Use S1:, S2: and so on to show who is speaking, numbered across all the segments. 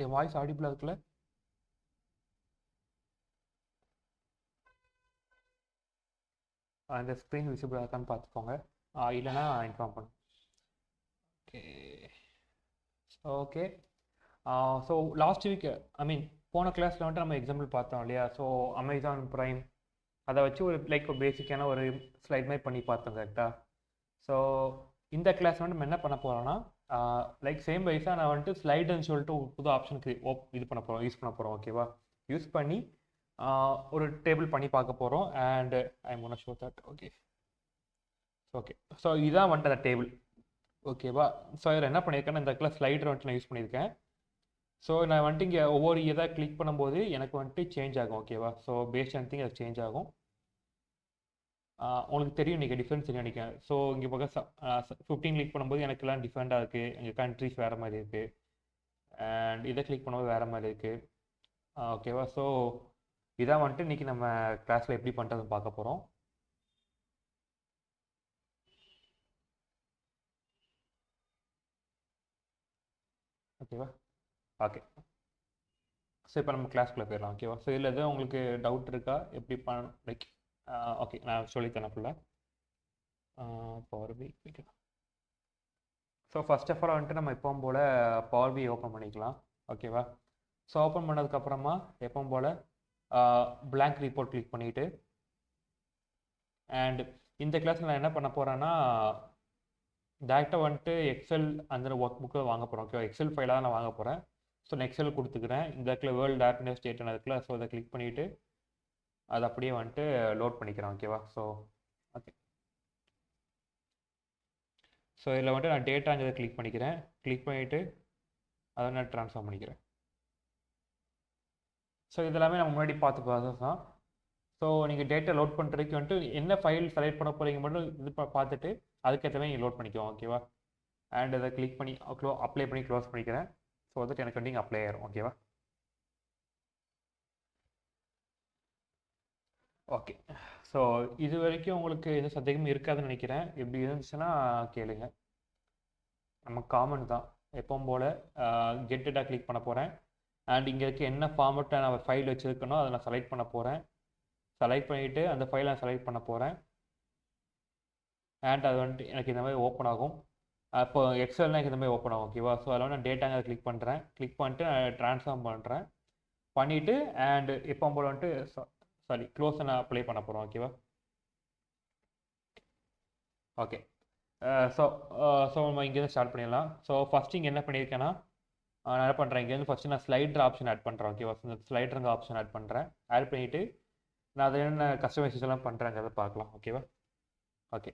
S1: என் voice ஆடிபிளாக இருக்குல்ல? அந்த screen விசிபிளாக இருக்கான்னு பார்த்துக்கோங்க. இல்லைன்னா இன்ஃபார்ம் பண்ணுங்க. Okay okay. So last week I mean போன கிளாஸில் வந்துட்டு நம்ம எக்ஸாம்பிள் பார்த்தோம் இல்லையா? ஸோ அமேசான் ப்ரைம் அதை வச்சு ஒரு ஒரு பேசிக்கான ஒரு ஸ்லைட் மாதிரி பண்ணி பார்த்தோம் கரெக்டாக. ஸோ இந்த கிளாஸ் வந்து நம்ம என்ன பண்ண போகிறோம்னா சேம் வைஸாக நான் வந்துட்டு ஸ்லைடுன்னு சொல்லிட்டு ஒரு புது ஆப்ஷனுக்கு இது பண்ண போகிறோம், யூஸ் பண்ண போகிறோம். ஓகேவா? யூஸ் பண்ணி ஒரு டேபிள் பண்ணி பார்க்க போகிறோம். And I am gonna show that. Okay okay. So இதான் வந்துட்டு அந்த டேபிள். ஓகேவா? ஸோ இதில் என்ன பண்ணியிருக்கேன்னா இந்த இடத்துல ஸ்லைடர் வந்துட்டு நான் யூஸ் பண்ணியிருக்கேன். ஸோ நான் வந்துட்டு இங்கே ஒவ்வொரு இதை கிளிக் பண்ணும்போது எனக்கு வந்துட்டு சேஞ்ச் ஆகும். ஓகேவா? ஸோ பேஸ்ட் ஆன் திங் அது சேஞ்ச் ஆகும். உங்களுக்கு தெரியும், நீங்கள் டிஃப்ரென்ஸ் தெரியும் நினைக்கிறேன். ஸோ இங்கே பக்கம் 15 கிளிக் பண்ணும்போது எனக்குலாம் டிஃப்ரெண்ட்டாக இருக்குது. இங்கே கண்ட்ரிஸ் வேறு மாதிரி இருக்குது. அண்ட் இதை கிளிக் பண்ணும்போது வேறு மாதிரி இருக்குது. ஓகேவா? ஸோ இதான் வந்துட்டு இன்றைக்கி நம்ம கிளாஸில் எப்படி பண்ணுறதுன்னு பார்க்க போகிறோம். ஓகேவா? ஓகே. ஸோ இப்போ நம்ம கிளாஸ்க்குள்ளே போயிடலாம். ஓகேவா? ஸோ இதில் எதுவும் உங்களுக்கு டவுட் இருக்கா? எப்படி லைக் ஓகே நான் சொல்லித்தரேன் ஃபுல்லாக. பவர் பி வைக்கலாம். ஸோ ஃபர்ஸ்ட் ஆஃப் ஆல் வந்துட்டு நம்ம எப்பவும் போல் பவர் பி ஓப்பன் பண்ணிக்கலாம். ஓகேவா? ஸோ ஓப்பன் பண்ணதுக்கப்புறமா எப்பவும் போல் பிளாங்க் ரிப்போர்ட் கிளிக் பண்ணிவிட்டு, அண்ட் இந்த கிளாஸில் நான் என்ன பண்ண போகிறேன்னா டேரெக்டாக வந்துட்டு எக்ஸல் அந்த ஒர்க் புக்கை வாங்க போகிறோம். ஓகேவா? எக்ஸல் ஃபைலாக நான் வாங்க போகிறேன். ஸோ நான் எக்ஸல் கொடுத்துக்கிறேன். இந்த இடத்துல வேர்ல்டு ஹாப்பினஸ் ஸ்டேட்னு இருக்குல்ல, ஸோ அதை கிளிக் பண்ணிவிட்டு அதை அப்படியே வந்துட்டு லோட் பண்ணிக்கிறேன். ஓகேவா? So okay. ஸோ இதில் வந்துட்டு நான் டேட்டாங்கிறத கிளிக் பண்ணிக்கிறேன். கிளிக் பண்ணிவிட்டு அதை நான் ட்ரான்ஸ்ஃபார்ம் பண்ணிக்கிறேன். ஸோ இதெல்லாமே நம்ம முன்னாடி பார்த்து ப்ராசஸ் தான். ஸோ நீங்கள் டேட்டா லோட் பண்ணுறதுக்கு வந்துட்டு என்ன ஃபைல் செலக்ட் பண்ண போகிறீங்க மட்டும் இது பார்த்துட்டு அதுக்கேற்ற மாதிரி நீங்கள் லோட் பண்ணிக்குவோம். ஓகேவா? அண்ட் அதை கிளிக் பண்ணி அப்ளை பண்ணி க்ளோஸ் பண்ணிக்கிறேன். ஸோ வந்துட்டு எனக்கு வந்து இங்கே அப்ளை ஆயிரும். ஓகேவா? ஓகே. ஸோ இது வரைக்கும் உங்களுக்கு எந்த சந்தேகமும் இருக்காதுன்னு நினைக்கிறேன். எப்படி இருந்துச்சுன்னா கேளுங்க. நம்ம காமன் தான். எப்பவும் போல் கெட் டேட்டா கிளிக் பண்ண போகிறேன். அண்ட் இங்கே இருக்க என்ன ஃபார்மெட்டில் நான் ஃபைல் வச்சுருக்கனோ அதை நான் செலக்ட் பண்ண போகிறேன். செலக்ட் பண்ணிவிட்டு அந்த ஃபைலை நான் செலக்ட் பண்ண போகிறேன். அண்ட் அது வந்துட்டு எனக்கு இந்த மாதிரி ஓப்பன் ஆகும். அப்போ எக்ஸல்னால் எனக்கு இந்த மாதிரி ஓப்பன் ஆகும். ஓகேவா? ஸோ அதில் நான் டேட்டாங்க கிளிக் பண்ணுறேன். கிளிக் பண்ணிட்டு ட்ரான்ஸ்ஃபார்ம் பண்ணுறேன். பண்ணிவிட்டு அண்ட் எப்போ போல் வந்துட்டு சாரி க்ளோஸை நான் அப்ளை பண்ண போகிறோம். ஓகேவா? ஓகே. ஸோ நம்ம இங்கேருந்து ஸ்டார்ட் பண்ணிடலாம். ஸோ ஃபஸ்ட்டு இங்கே என்ன பண்ணியிருக்கேன்னா நான் என்ன பண்ணுறேன், இங்கேருந்து ஃபஸ்ட்டு நான் ஸ்லைடர் ஆப்ஷன் ஆட் பண்ணுறேன். ஓகேவா? இந்த ஸ்லைடருங்க ஆப்ஷன் ஆட் பண்ணுறேன். ஆட் பண்ணிவிட்டு நான் அதை என்ன கஸ்டமைசேஷன்லாம் பண்ணுறேங்கிறத பார்க்கலாம். ஓகேவா? ஓகே.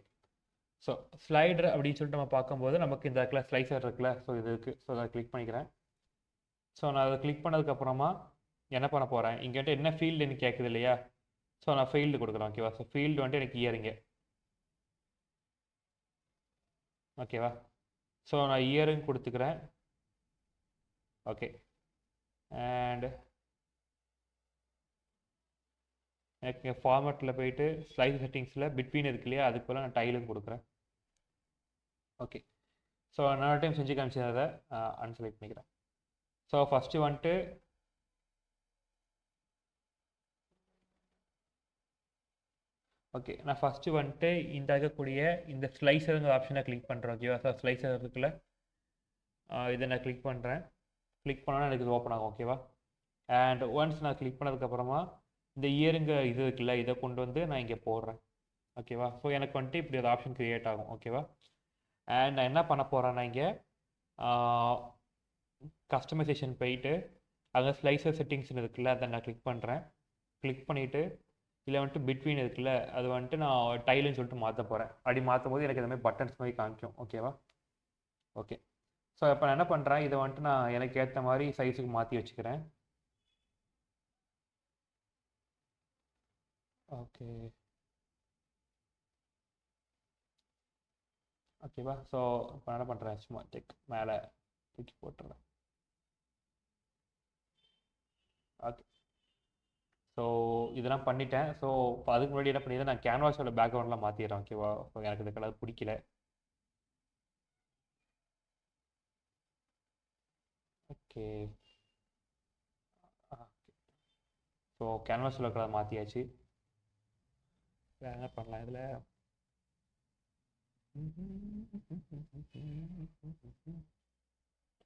S1: ஸோ ஸ்லைடர் அப்படின்னு சொல்லிட்டு நம்ம பார்க்கும்போது நமக்கு இந்த இடத்துல ஸ்லைசர் இருக்குல்ல, ஸோ இது இருக்குது. ஸோ அதை கிளிக் பண்ணிக்கிறேன். ஸோ நான் அதை கிளிக் பண்ணதுக்கப்புறமா என்ன பண்ண போகிறேன், இங்கே வந்துட்டு என்ன ஃபீல்டு எனக்கு கேட்குது இல்லையா? ஸோ நான் ஃபீல்டு கொடுக்குறேன். ஓகேவா? ஸோ ஃபீல்டு வந்துட்டு எனக்கு இயரிங்க. ஓகேவா? ஸோ நான் இயரிங் கொடுத்துக்கிறேன். ஓகே. அண்ட் எனக்கு ஃபார்மேட்டில் போயிட்டு ஸ்லைஸ் செட்டிங்ஸில் பிட்வீன் இருக்கு இல்லையா, அதுக்கு போல் நான் டைலும் கொடுக்குறேன். ஓகே. ஸோ நான் டைம் செஞ்சு காமிச்சதை அன்செலக்ட் பண்ணிக்கிறேன். ஸோ ஃபஸ்ட்டு வந்துட்டு ஓகே நான் ஃபஸ்ட்டு வந்துட்டு இந்த இருக்கக்கூடிய இந்த ஸ்லைசருங்கிற ஆப்ஷனை கிளிக் பண்ணுறேன். ஓகேவா? ஸோ ஸ்லைசர் இருக்குல்ல, இதை நான் கிளிக் பண்ணுறேன். கிளிக் பண்ணால் எனக்கு இது ஓப்பன் ஆகும். ஓகேவா? அண்ட் ஒன்ஸ் நான் கிளிக் பண்ணதுக்கப்புறமா இந்த இயருங்க இது இருக்குல்ல, இதை கொண்டு வந்து நான் இங்கே போடுறேன். ஓகேவா? ஸோ எனக்கு வந்துட்டு இப்படி ஒரு ஆப்ஷன் க்ரியேட் ஆகும். ஓகேவா? அண்ட் நான் என்ன பண்ண போகிறேன்னா இங்கே கஸ்டமைசேஷன் போயிட்டு அங்கே ஸ்லைசர் செட்டிங்ஸ்னு இருக்குல்ல, அதை நான் கிளிக் பண்ணுறேன். கிளிக் பண்ணிவிட்டு இதில் வந்துட்டு பிட்வீன் இருக்குல்ல, அது வந்துட்டு நான் டைலுன்னு சொல்லிட்டு மாற்ற போகிறேன். அப்படி மாற்றும் போது எனக்கு இந்த மாதிரி பட்டன்ஸ் மாதிரி காமிக்கும். ஓகேவா? ஓகே. ஸோ இப்போ நான் என்ன பண்ணுறேன், இதை வந்துட்டு நான் எனக்கு ஏற்ற மாதிரி சைஸுக்கு மாற்றி வச்சுக்கிறேன். ஓகே ஓகேவா? ஸோ இப்போ என்ன பண்ணுறேன், சும்மா மேலே தூக்கி போட்டுறேன். ஓகே. ஸோ இதெல்லாம் பண்ணிட்டேன். ஸோ இப்போ அதுக்கு முன்னாடி என்ன பண்ணிடுறேன், நான் கேன்வாஸோட பேக்ரவுண்ட்லாம் மாற்றிடுறேன். ஓகேவா? ஸோ எனக்கு இந்த கலர் பிடிக்கல. ஓகே. ஸோ கேன்வாஸில் இருக்கிறத மாற்றியாச்சு. வேறு என்ன பண்ணலாம் இதில்?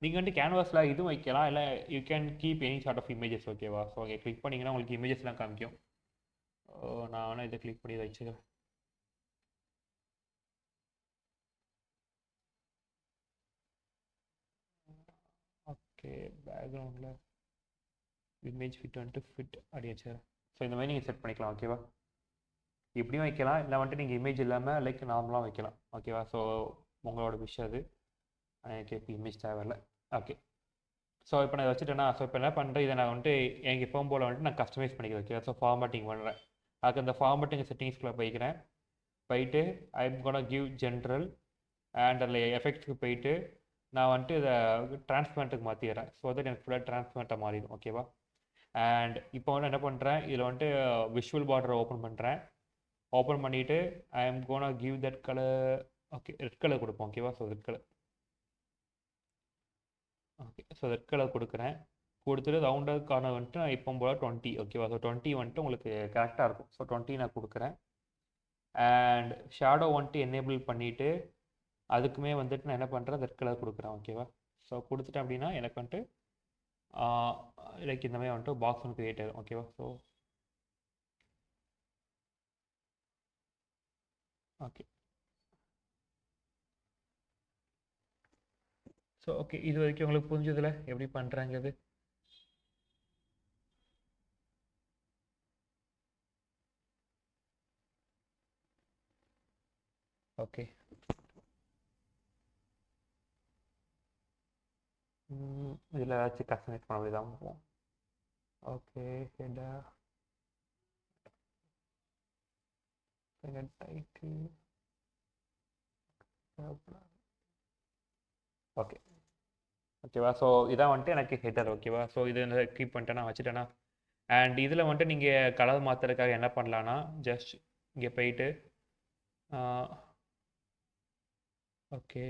S1: நீங்கள் வந்துட்டு கேன்வாஸில் இதுவும் வைக்கலாம், இல்லை you can keep any sort of images. ஓகேவா? ஸோ இங்கே கிளிக் பண்ணிங்கன்னா உங்களுக்கு இமேஜஸ்லாம் காமிக்கும். நான் வேணால் இதை கிளிக் பண்ணி வச்சுக்கிறேன். ஓகே, பேக்ரவுண்டில் இமேஜ் ஃபிட் வந்துட்டு ஃபிட் அப்படியாச்சு. ஸோ இந்த மாதிரி நீங்கள் செட் பண்ணிக்கலாம். ஓகேவா? இப்படியும் வைக்கலாம், இல்லை வந்துட்டு நீங்கள் இமேஜ் இல்லாமல் லைக் நார்மலாக வைக்கலாம். ஓகேவா? ஸோ உங்களோட விஷயம் அது. எனக்கு இப்போ இமேஜ் தேவையில்லை. ஓகே, ஸோ இப்போ நான் வச்சுட்டேன்னா, ஸோ இப்போ என்ன பண்ணுறேன், இதை நான் வந்துட்டு எனக்கு எப்பவும் போல் வந்துட்டு நான் கஸ்டமைஸ் பண்ணிக்கிறேன். ஓகேவா? ஸோ ஃபார்மேட்டிங் பண்ணுறேன். அதுக்கு அந்த ஃபார்மேட்டிங் செட்டிங்ஸ்குள்ளே போய்க்கிறேன். போயிட்டு I'm gonna give general and அதில் எஃபெக்ட்ஸ்க்கு போயிட்டு நான் வந்துட்டு இதை டிரான்ஸ்பரண்ட்டுக்கு மாற்றிடுறேன். ஸோ தட் எனக்கு ஃபுல்லாக டிரான்ஸ்பரண்ட்டாக மாறிடும். ஓகேவா? அண்ட் இப்போ வந்து என்ன பண்ணுறேன், இதில் வந்துட்டு விஷுவல் பார்டரை ஓப்பன் பண்ணுறேன். ஓப்பன் பண்ணிவிட்டு I am gonna give that colour. Okay, red colour கொடுப்போம். ஓகேவா? So red colour. Okay, so red colour கொடுக்குறேன். கொடுத்துட்டு ரவுண்டர் கார்னர் வந்துட்டு நான் இப்போ போல் 20. ஓகேவா? ஸோ 20 வந்துட்டு உங்களுக்கு கரெக்டாக இருக்கும். ஸோ 20 நான் கொடுக்குறேன். அண்ட் ஷேடோ வந்துட்டு எனேபிள் பண்ணிவிட்டு அதுக்குமே வந்துட்டு நான் என்ன பண்ணுறேன், ரெட் கலர் கொடுக்குறேன். ஓகேவா? ஸோ கொடுத்துட்டேன் அப்படின்னா எனக்கு வந்துட்டு லைக் இந்த மாதிரி வந்துட்டு பாக்ஸ் ஒன்று க்ரியேட் ஆகும். ஓகேவா? ஸோ ஓகே, ஸோ ஓகே, இது வரைக்கும் உங்களுக்கு புரிஞ்சதில்ல எப்படி பண்ணுறாங்கிறது? ஓகே, இதில் ஏதாச்சும் கஸ்டமைஸ் பண்ண அப்படி தான் போவோம். ஓகே, ஹெட்டா டைட்டில். ஓகே, ஓகேவா? ஸோ இதான் வந்துட்டு எனக்கு ஹெட்டர். ஓகேவா? ஸோ இது கீப் பண்ணிட்டேன்னா வச்சுட்டேன்னா, அண்ட் இதில் வந்துட்டு நீங்கள் கலர் மாற்றுறதுக்காக என்ன பண்ணலான்னா, ஜஸ்ட் இங்கே போயிட்டு ஓகே,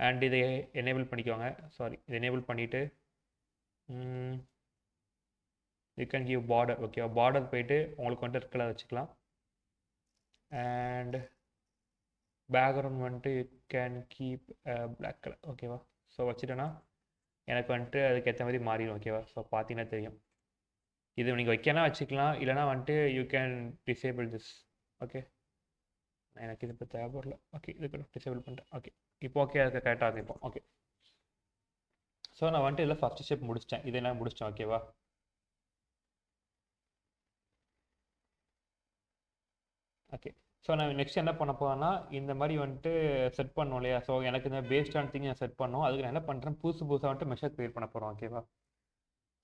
S1: அண்ட் இதை எனேபிள் பண்ணிக்கோங்க. சாரி, இதை எனேபிள் பண்ணிவிட்டு யூ கேன் கிவ் பார்டர். ஓகேவா? பார்டர் போயிட்டு உங்களுக்கு வந்துட்டு ரெட் கலர் வச்சுக்கலாம். அண்ட் பேக்ரவுண்ட் வந்துட்டு you can keep black colour. ஓகேவா? ஸோ வச்சுட்டேன்னா எனக்கு வந்துட்டு அதுக்கேற்ற மாதிரி மாறிடும். ஓகேவா? ஸோ பார்த்தீங்கன்னா தெரியும். இது நீங்கள் வைக்கனா வச்சுக்கலாம், இல்லைனா வந்துட்டு you can disable this. Okay, எனக்கு இது இப்போ தேவைப்படல. ஓகே, இதுக்கு டிசேபிள் பண்ணிட்டேன். ஓகே, இப்போ ஓகே, அதுக்கு கரெக்டாக இருக்கும் இப்போ. ஓகே, ஸோ நான் வந்துட்டு இதில் ஃபஸ்ட் ஸ்டெப் முடிச்சிட்டேன். இதெல்லாம் முடிச்சிட்டேன். ஓகேவா? ஓகே, ஸோ நான் நெக்ஸ்ட் என்ன பண்ண போகிறேன்னா, இந்த மாதிரி வந்துட்டு செட் பண்ணோம் இல்லையா? ஸோ எனக்கு இந்த பேஸ்டான திங் நான் செட் பண்ணோம். அதுக்கு நான் என்ன பண்ணுறேன், புதுசாக வந்துட்டு மெஷர் க்ரியேட் பண்ண போகிறோம். ஓகேவா?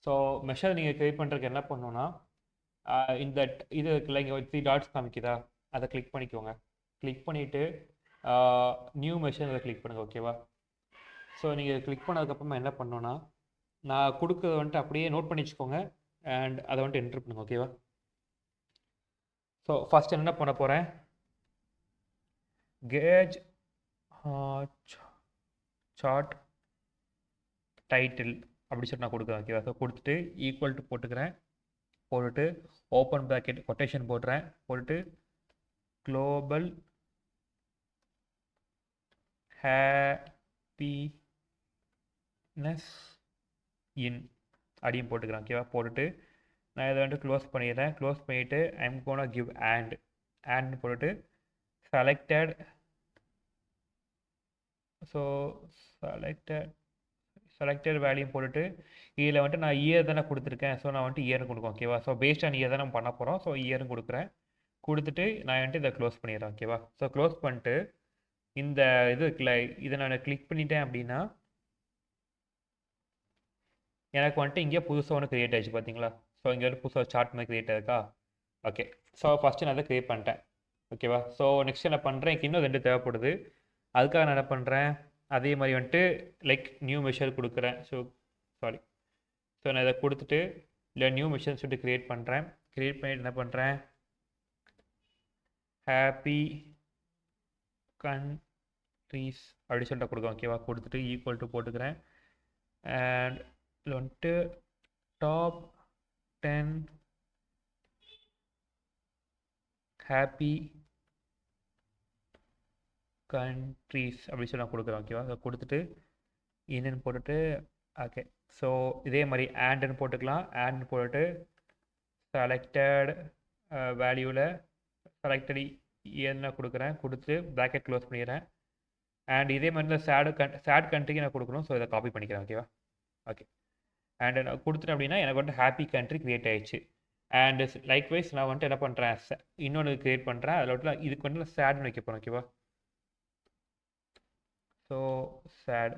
S1: ஸோ மெஷர் நீங்கள் க்ரியேட் பண்ணுறதுக்கு என்ன பண்ணணும்னா, இந்த இது இருக்குல்ல, இங்கே 3 டாட்ஸ் காமிக்குதா, அதை கிளிக் பண்ணிக்கோங்க. கிளிக் பண்ணிவிட்டு நியூ மெஷர் அதை கிளிக் பண்ணுங்கள். ஓகேவா? ஸோ நீங்கள் கிளிக் பண்ணதுக்கப்புறமா என்ன பண்ணணும்னா, நான் கொடுக்குறத வந்துட்டு அப்படியே நோட் பண்ணி வச்சுக்கோங்க அண்ட் அதை வந்துட்டு என்ட்ரு பண்ணுங்கள். ஓகேவா? ஸோ ஃபஸ்ட் என்ன பண்ண போகிறேன், கேஜ் சார்ட் டைட்டில் அப்படி சொல்லி நான் கொடுக்குறேன். ஓகேவா? ஸோ கொடுத்துட்டு ஈக்குவல் டு போட்டுக்கிறேன். போட்டுட்டு ஓப்பன் ப்ராக்கெட் கொட்டேஷன் போடுறேன். போட்டுட்டு குளோபல் ஹாப்பினஸ் இன் அப்படியும் போட்டுக்கிறேன். ஓகேவா? போட்டுட்டு நான் இதை வந்துட்டு க்ளோஸ் பண்ணிடுறேன். க்ளோஸ் பண்ணிவிட்டு ஐம் கோனா கிவ் ஆண்ட் போட்டுட்டு செலக்டட். ஸோ செலக்டட் வேல்யூ போட்டுட்டு இதில் வந்துட்டு நான் இயர் தானே கொடுத்துருக்கேன். ஸோ நான் வந்துட்டு இயர்னு கொடுக்கும். ஓகேவா? ஸோ பேஸ்ட் ஆன் இயர் தான் நம்ம பண்ண போகிறோம். ஸோ இயர்னு கொடுக்குறேன். கொடுத்துட்டு நான் வந்துட்டு இதை க்ளோஸ் பண்ணிடுறேன். ஓகேவா? ஸோ க்ளோஸ் பண்ணிட்டு இந்த இது இருக்குல்ல, இதை நான் கிளிக் பண்ணிட்டேன் அப்படின்னா எனக்கு வந்துட்டு இங்கே புதுசாக ஒன்று க்ரியேட் ஆகிடுச்சு. பார்த்தீங்களா? ஸோ இங்கே வந்து புதுசாக சார்ட் மாதிரி க்ரியேட் ஆயிருக்கா? ஓகே, ஸோ ஃபஸ்ட்டு நான் அதை க்ரியேட் பண்ணிட்டேன். ஓகேவா? ஸோ நெக்ஸ்ட் என்ன பண்ணுறேன், எனக்கு இன்னும் 2 தேவைப்படுது. அதுக்காக நான் என்ன பண்ணுறேன், அதே மாதிரி வந்துட்டு லைக் நியூ மெஷர் கொடுக்குறேன். ஸோ சாரி, ஸோ நான் இதை கொடுத்துட்டு இல்லை நியூ மெஷர் சொல்லிட்டு க்ரியேட் பண்ணுறேன். க்ரியேட் பண்ணிட்டு என்ன பண்ணுறேன், ஹாப்பி கண்ட்ரீஸ் அப்படி சொல்லிட்டு கொடுக்குறேன். ஓகேவா? கொடுத்துட்டு ஈக்குவல் டு போட்டுக்கிறேன். அண்ட் இதில் வந்துட்டு டாப் 10 ஹாப்பி கண்ட்ரீஸ் அப்படி சொல்லி நான் கொடுக்குறேன். ஓகேவா? அதை கொடுத்துட்டு இன்னுன்னு போட்டுட்டு ஓகே. ஸோ இதே மாதிரி ஆண்டுன்னு போட்டுக்கலாம். ஆண்டுன்னு போட்டுட்டு செலக்டட் வேல்யூவில் செலக்டட் என்ன கொடுக்குறேன், கொடுத்து ப்ராக்கெட் க்ளோஸ் பண்ணிடுறேன். அண்ட் இதே மாதிரி இந்த சேட் கண்ட்ரிக்கு நான் கொடுக்கணும். ஸோ இதை காப்பி பண்ணிக்கிறேன். ஓகேவா? ஓகே. அண்ட் நான் கொடுத்துட்டேன் அப்படின்னா எனக்கு வந்துட்டு ஹாப்பி கண்ட்ரி க்ரியேட் ஆயிடுச்சு. அண்ட் லைக்வைஸ் நான் வந்துட்டு என்ன பண்ணுறேன், இன்னொன்று க்ரியேட் பண்ணுறேன். அதில் வந்துட்டு இதுக்கு வந்துட்டு சேட்னு வைக்க போகிறேன். ஓகேவா? ஸோ சேட்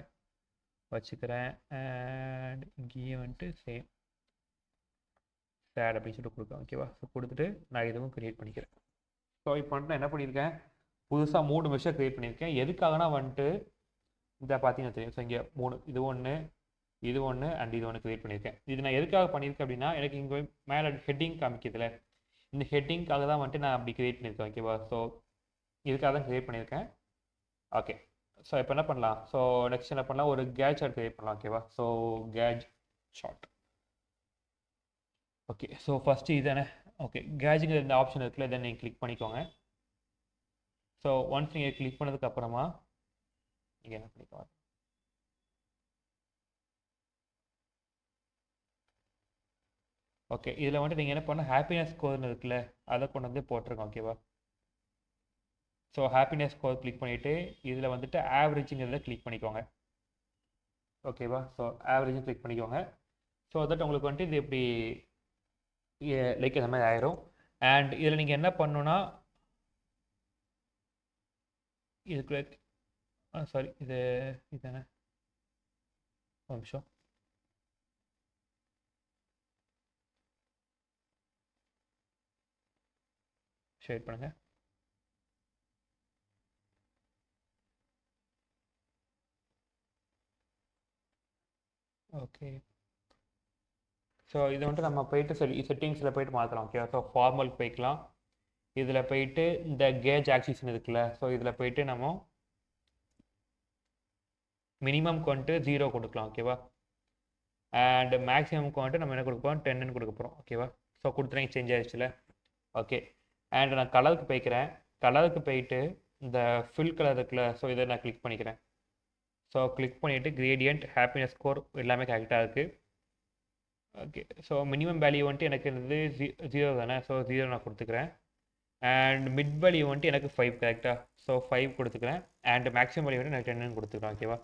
S1: வச்சுக்கிறேன். அண்ட் இங்கேயும் வந்துட்டு சேம் சேட் அப்படின்னு சொல்லிட்டு கொடுப்பேன். ஓகேவா? ஸோ கொடுத்துட்டு நான் இதுவும் க்ரியேட் பண்ணிக்கிறேன். ஸோ இப்போ வந்துட்டு நான் என்ன பண்ணியிருக்கேன், புதுசாக 3 மெஷர் க்ரியேட் பண்ணியிருக்கேன். எதுக்காகனா வந்துட்டு இதை பார்த்தீங்கன்னா தெரியும். ஸோ இங்கே 3, இது ஒன்று, இது ஒன்று அண்ட் இது ஒன்று க்ரியேட் பண்ணியிருக்கேன். இது நான் எதுக்காக பண்ணியிருக்கேன் அப்படின்னா, எனக்கு இங்கே மேலே ஹெட்டிங் காமிக்கிறதுல இந்த ஹெட்டிங்காக தான் வந்துட்டு நான் அப்படி க்ரியேட் பண்ணியிருக்கேன். ஓகேவா? ஸோ இதுக்காக தான் க்ரியேட் பண்ணியிருக்கேன். ஓகே. ஸோ இப்போ என்ன பண்ணலாம், ஸோ நெக்ஸ்ட் என்ன பண்ணலாம், ஒரு கேஜ் ஷார்ட் க்ரியேட் பண்ணலாம். ஓகேவா? So gauge chart. Okay. So first இதானே. ஓகே. கேஜுங்கிற இந்த ஆப்ஷன் இருக்குல்ல, இதை நீங்கள் கிளிக் பண்ணிக்கோங்க. ஸோ ஒன்ஸ் நீங்கள் கிளிக் பண்ணதுக்கப்புறமா நீங்கள் என்ன பண்ணிக்கோங்க, ஓகே. இதில் வந்துட்டு நீங்கள் என்ன பண்ணால் ஹாப்பினஸ் ஸ்கோர்னு இருக்குல்ல, அதை கொண்டு வந்து போட்டிருக்கோம். ஓகேவா? ஸோ ஹாப்பினஸ் ஸ்கோர் கிளிக் பண்ணிவிட்டு இதில் வந்துட்டு ஆவரேஜுங்கிறத கிளிக் பண்ணிக்கோங்க. ஓகேவா? ஸோ ஆவரேஜும் கிளிக் பண்ணிக்கோங்க. ஸோ தட் உங்களுக்கு வந்துட்டு இது எப்படி லைக் இந்த மாதிரி ஆயிரும். அண்ட் இதில் நீங்கள் என்ன பண்ணணுன்னா இதுக்குள்ள சாரி இது இதானே, ஒரு நிமிஷம். ஷேர் பண்ணுங்கள். ஓகே. ஸோ இது வந்துட்டு நம்ம போயிட்டு செட்டிங்ஸில் போயிட்டு மாற்றலாம். ஓகே. ஸோ ஃபார்மல் போய்க்கலாம். இதில் போயிட்டு இந்த கேஜ் ஆக்சிஸ்ன்னு இருக்குல்ல, ஸோ இதில் போயிட்டு நம்ம மினிமம்க்கு வந்துட்டு 0 கொடுக்கலாம். ஓகேவா? அண்ட் மேக்ஸிமம்க்கு வந்துட்டு நம்ம என்ன கொடுக்க போகிறோம், 10ன்னு கொடுக்க போகிறோம். ஓகேவா? ஸோ கொடுத்துறேன், சேஞ்ச் ஆயிடுச்சுல. ஓகே. அண்ட் நான் கலருக்கு போய்க்கிறேன். கலருக்கு போயிட்டு இந்த ஃபில் கலர் இருக்குல்ல, ஸோ இதை நான் கிளிக் பண்ணிக்கிறேன். ஸோ கிளிக் பண்ணிவிட்டு கிரேடியன்ட் ஹாப்பினஸ் ஸ்கோர் எல்லாமே கரெக்டாக இருக்குது. ஓகே. ஸோ மினிமம் வேல்யூ வந்துட்டு எனக்கு இது 0 தானே, ஸோ 0 நான் கொடுத்துக்கிறேன். அண்ட் மிட் வேல்யூ வந்துட்டு எனக்கு 5 கரெக்டாக, ஸோ 5 கொடுத்துக்கிறேன். அண்ட் மேக்ஸிமம் வேல்யூ வந்துட்டு எனக்கு 10ன்னு கொடுத்துக்கிறேன். ஓகேவா?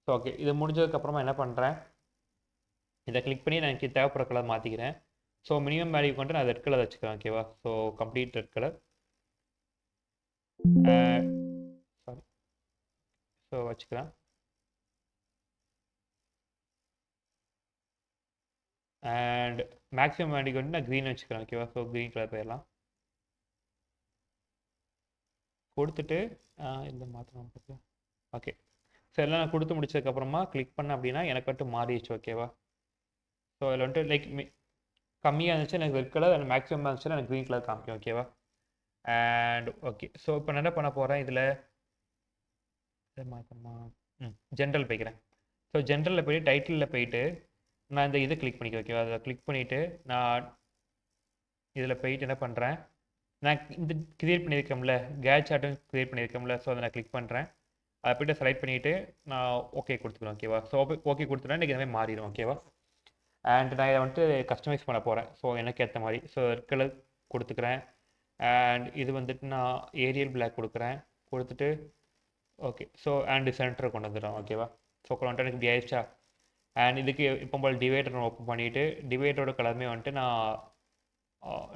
S1: So okay. இது முடிஞ்சதுக்கப்புறமா என்ன பண்ணுறேன், இதை கிளிக் பண்ணி நான் எனக்கு தேவைப்படுற கலர் மாற்றிக்கிறேன். ஸோ மினிமம் வேல்யூக்கு வந்துட்டு நான் ரெட் கலர் வச்சுக்கிறேன். ஓகேவா? So complete red colour. Sorry. So வச்சுக்கிறேன். அண்ட் மேக்ஸிமம் வேல்யூக்கு வந்துட்டு நான் க்ரீன் வச்சுக்கிறேன். ஓகேவா? ஸோ க்ரீன் கலர் போயிடலாம். கொடுத்துட்டு இந்த மாற்றணும். ஓகே. ஸோ எல்லாம் நான் கொடுத்து முடிச்சதுக்கப்புறமா கிளிக் பண்ணேன் அப்படின்னா எனக்கு வந்துட்டு மாறிடுச்சு. ஓகேவா? ஸோ அதில் வந்துட்டு லைக் கம்மியாக இருந்துச்சு எனக்கு ரெட் கலர், அண்ட் மேக்ஸிமம் இருந்துச்சுன்னா எனக்கு க்ரீன் கலர் காமிக்கும். ஓகேவா? And okay. ஸோ இப்போ நான் என்ன பண்ண போகிறேன், இதில் மாற்றமா ஜென்ரல் போய்க்கிறேன். ஸோ ஜென்ரலில் போய்ட்டு டைட்டிலில் போயிட்டு நான் இந்த இதை கிளிக் பண்ணிக்கிறேன். ஓகேவா? அதை கிளிக் பண்ணிவிட்டு நான் இதில் போயிட்டு என்ன பண்ணுறேன், நான் இந்த க்ரியேட் பண்ணியிருக்கோம்ல, கேஜ் சார்ட்டும் க்ரியேட் பண்ணியிருக்கோம்ல, ஸோ அதை நான் கிளிக் பண்ணுறேன். அதை போய்ட்டு செலக்ட் பண்ணிவிட்டு நான் ஓகே கொடுத்துக்கிறேன். ஓகேவா? ஸோ ஓகே கொடுத்துட்டேன், எனக்கு இதுமாதிரி மாறிடும். ஓகேவா? அண்ட் நான் இதை வந்துட்டு கஸ்டமைஸ் பண்ண போகிறேன். ஸோ எனக்கு ஏற்ற மாதிரி ஸோ ரெட் கலர் கொடுத்துக்கிறேன். அண்ட் இது வந்துட்டு நான் ஏரியல் பிளாக் கொடுக்குறேன். கொடுத்துட்டு ஓகே. ஸோ அண்ட் சென்டரை கொண்டு வந்துடும். ஓகேவா? ஸோ கொண்டு எனக்கு இப்படி ஆயிடுச்சா. அண்ட் இதுக்கு இப்போ போல் டிவைடர் நான் ஓப்பன் பண்ணிவிட்டு டிவைடரோட கலருமே வந்துட்டு நான்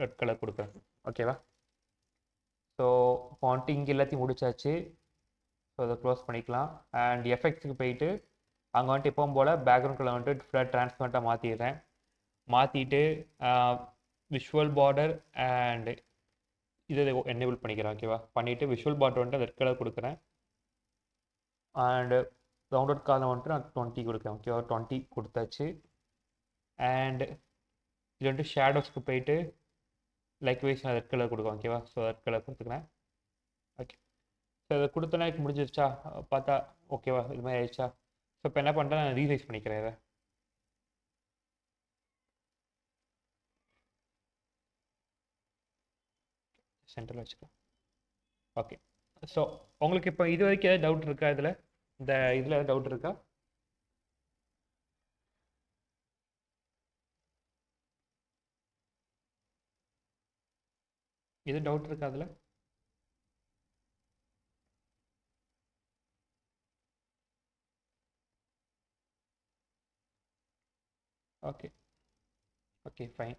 S1: ரெட் கலர் கொடுக்குறேன். ஓகேவா? ஸோ இப்போ வந்துட்டு இங்கே எல்லாத்தையும் முடிச்சாச்சு. ஸோ அதை க்ளோஸ் பண்ணிக்கலாம். அண்ட் எஃபெக்ட்ஸுக்கு போயிட்டு அங்கே வந்துட்டு எப்பவும் போல் பேக்ரவுண்ட் கலர் வந்துட்டு ஃபுல்லாக ட்ரான்ஸ்பரண்ட்டாக மாற்றிடுறேன். மாற்றிட்டு விஷுவல் பார்டர் அண்ட் இதை என்னேபிள் பண்ணிக்கிறேன். ஓகேவா? பண்ணிவிட்டு விஷுவல் பார்டர் வந்துட்டு ரெட் கலர் கொடுக்குறேன். அண்டு ரவுண்டட் காலம் வந்துட்டு நான் 20 கொடுக்குறேன். ஓகேவா? 20 கொடுத்தாச்சு. அண்ட் இது வந்துட்டு ஷேடோஸ்க்கு போயிட்டு லைக்வைஸ் நான் ரெட் கலர் கொடுக்குறேன். ஓகேவா? ஸோ ரெட் கலர் கொடுத்துக்கிறேன். ஓகே. ஸோ இதை கொடுத்தோன்னா எனக்கு முடிஞ்சிருச்சா, பார்த்தா ஓகேவா? இது மாதிரி ஆயிடுச்சா. ஸோ இப்போ என்ன பண்ணுறேன், நான் ரீசைஸ் பண்ணிக்கிறேன். இதை சென்டரில் வச்சுக்கலாம். ஓகே. ஸோ உங்களுக்கு இப்போ இது வரைக்கும் ஏதாவது டவுட் இருக்கா இதில்? இந்த இதில் ஏதாவது டவுட் இருக்கா? எது டவுட் இருக்கா அதில்? Okay. Okay fine.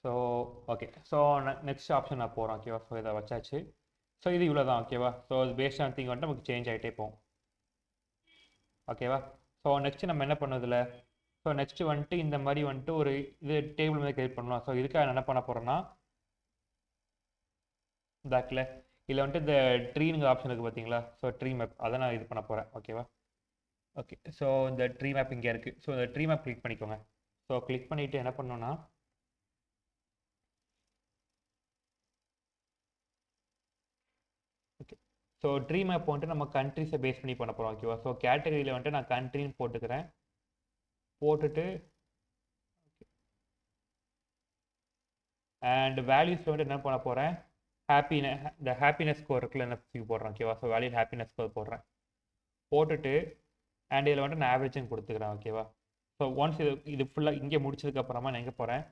S1: So okay. So next option நான் போகிறேன். ஓகேவா? ஸோ இதை வச்சாச்சு. ஸோ இது இவ்வளோ தான். ஓகேவா? ஸோ அது பேஸ்ட் ஆன் திங் வந்துட்டு நமக்கு சேஞ்ச் ஆகிட்டே போகும். ஓகேவா? ஸோ நெக்ஸ்ட்டு நம்ம என்ன பண்ணதில்ல, ஸோ நெக்ஸ்ட்டு வந்துட்டு இந்த மாதிரி வந்துட்டு ஒரு இது டேபிள் மாதிரி கிரியேட் பண்ணலாம். ஸோ இதுக்காக நான் என்ன பண்ண போகிறேன்னா, பேக்கில் இதில் வந்துட்டு இந்த ட்ரீனுங்கிற ஆப்ஷன் இருக்குது பார்த்தீங்களா? ஸோ ட்ரீ மேப் அதை நான் இது பண்ண போகிறேன். ஓகேவா? ஓகே. ஸோ இந்த ட்ரீ மேப் இங்கே இருக்குது. ஸோ இந்த ட்ரீ மேப் கிளிக் பண்ணிக்கோங்க. ஸோ கிளிக் பண்ணிவிட்டு என்ன பண்ணோன்னா, ஓகே. ஸோ ட்ரீ மேப் வந்துட்டு நம்ம கண்ட்ரிஸை பேஸ் பண்ணி பண்ண போகிறோம். ஓகேவா? ஸோ கேட்டகரியில் வந்துட்டு நான் கண்ட்ரின்னு போட்டுக்கிறேன். போட்டுட்டு அண்ட் வேல்யூஸில் வந்துட்டு என்ன பண்ண போகிறேன், இந்த ஹாப்பினஸ் ஸ்கோர் இருக்குல்ல, என்ன போடுறேன். ஓகேவா? ஸோ வேல்யூ ஹாப்பினஸ் ஸ்கோர் போடுறேன். போட்டுட்டு அண்ட் இதில் வந்துட்டு நான் ஆவரேஜ்னு கொடுத்துக்கிறேன். ஓகேவா? ஸோ ஒன்ஸ் இது ஃபுல்லாக இங்கே முடிச்சதுக்கப்புறமா நான் எங்கே போகிறேன்,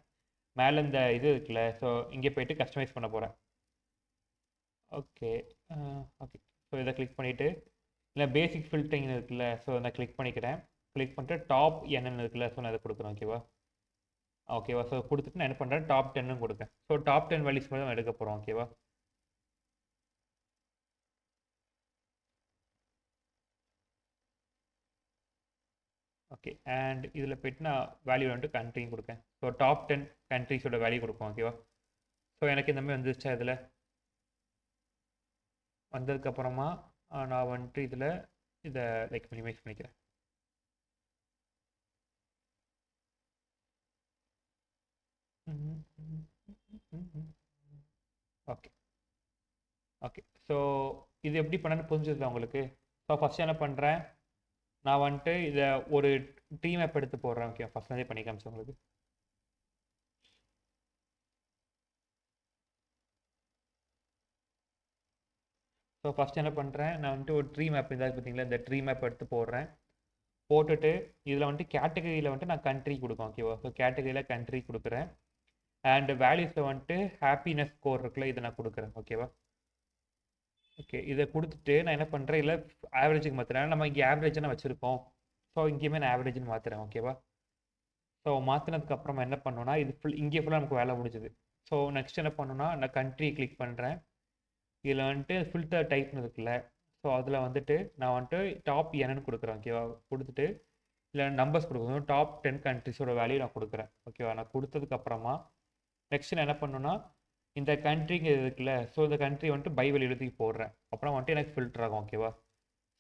S1: மேலே இந்த இது இருக்குல்ல, ஸோ இங்கே போயிட்டு கஸ்டமைஸ் பண்ண போகிறேன். ஓகே. ஓகே. ஸோ இதை கிளிக் பண்ணிவிட்டு இல்லை பேசிக் ஃபில்டரிங் இருக்குல்ல, ஸோ நான் கிளிக் பண்ணிக்கிறேன். கிளிக் பண்ணிட்டு டாப் என்னன்னு இருக்குல்ல, ஸோ நான் இதை கொடுக்குறேன். ஓகேவா? ஓகேவா? ஸோ கொடுத்துட்டு நான் என்ன பண்ணுறேன், டாப் 10 கொடுக்கேன். ஸோ டாப் 10 வேல்யூஸ் மட்டும் நம்ம எடுக்க போகிறோம். ஓகேவா? ஓகே. அண்ட் இதில் போய்ட்டு நான் வேல்யூ வந்துட்டு கண்ட்ரியும் கொடுக்கேன். ஸோ டாப் 10 கண்ட்ரிஸோட வேல்யூ கொடுப்போம். ஓகேவா? ஸோ எனக்கு இந்த மாதிரி வந்துருச்சா, இதில் வந்ததுக்கப்புறமா நான் வந்துட்டு இதில் இதை லைக் மினிமைஸ் பண்ணிக்கிறேன். ஓகே. ஓகே. ஸோ இது எப்படி பண்ணணும்னு புரிஞ்சுது உங்களுக்கு? ஸோ ஃபஸ்ட்டு என்ன பண்ணுறேன், நான் வந்துட்டு இதை ஒரு ட்ரீ மேப் எடுத்து போடுறேன். ஓகே. ஃபஸ்ட் பண்ணி காமிச்சேன் உங்களுக்கு. ஸோ ஃபஸ்ட் என்ன பண்ணுறேன், நான் வந்துட்டு ஒரு ட்ரீ மேப் இருந்தால் பார்த்தீங்களா, இந்த ட்ரீ மேப் எடுத்து போடுறேன். போட்டுட்டு இதில் வந்துட்டு கேட்டகரியில் வந்துட்டு நான் கண்ட்ரி கொடுப்பேன். ஓகேவா? ஸோ கேட்டகரியில் கண்ட்ரி கொடுக்குறேன். அண்ட் வேல்யூஸில் வந்துட்டு ஹாப்பினஸ் ஸ்கோர் இருக்குல்ல, இதை நான் கொடுக்குறேன். ஓகேவா? ஓகே. இதை கொடுத்துட்டு நான் என்ன பண்ணுறேன், இல்லை ஆவரேஜுக்கு மாற்றுறேன். நம்ம இங்கே ஆவரேஜாக வச்சுருக்கோம். ஸோ இங்கேயுமே நான் ஆவரேஜ்னு மாற்றுறேன். ஓகேவா? ஸோ மாற்றினதுக்கப்புறமா என்ன பண்ணணும்னா, இது இங்கே ஃபுல்லாக நமக்கு வேலை முடிஞ்சுது. ஸோ நெக்ஸ்ட் என்ன பண்ணணும்னா, நான் கண்ட்ரி கிளிக் பண்ணுறேன். இதில் வந்துட்டு ஃபில்டர் டைப்னு இருக்குல்ல, ஸோ அதில் வந்துட்டு நான் வந்துட்டு டாப் என்னன்னு கொடுக்குறேன். ஓகேவா? கொடுத்துட்டு இல்லை நம்பர்ஸ் கொடுக்கணும். டாப் 10 கண்ட்ரிஸோட வேல்யூ நான் கொடுக்குறேன். ஓகேவா? நான் கொடுத்ததுக்கப்புறமா நெக்ஸ்ட் நான் என்ன பண்ணணும்னா, இந்த கண்ட்ரிங்க இருக்குல்ல, ஸோ இந்த கண்ட்ரி வந்துட்டு பை வேல்யூ எழுதி போடுறேன். அப்புறம் வந்துட்டு எனக்கு ஃபில்டர் ஆகும். ஓகேவா?